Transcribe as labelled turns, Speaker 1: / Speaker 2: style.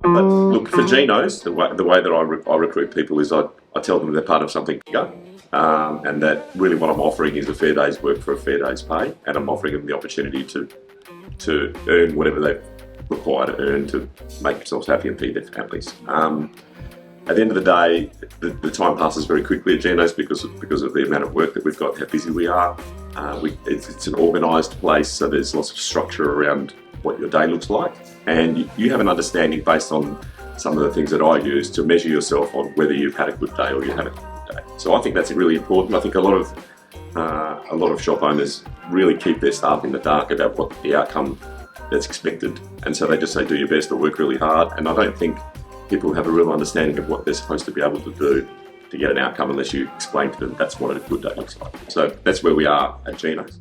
Speaker 1: But look, for Genos, the way that I recruit people is I tell them they're part of something bigger, and that really what I'm offering is a fair day's work for a fair day's pay, and I'm offering them the opportunity to earn whatever they require to earn to make themselves happy and feed their families. At the end of the day, the time passes very quickly at Genos because of the amount of work that we've got, how busy we are. It's an organised place, so there's lots of structure around what your day looks like, and you have an understanding based on some of the things that I use to measure yourself on whether you've had a good day or you haven't had a good day. So I think that's really important. I think a lot of shop owners really keep their staff in the dark about what the outcome that's expected, and so they just say do your best or work really hard, and I don't think people have a real understanding of what they're supposed to be able to do to get an outcome unless you explain to them that's what a good day looks like. So that's where we are at Genos.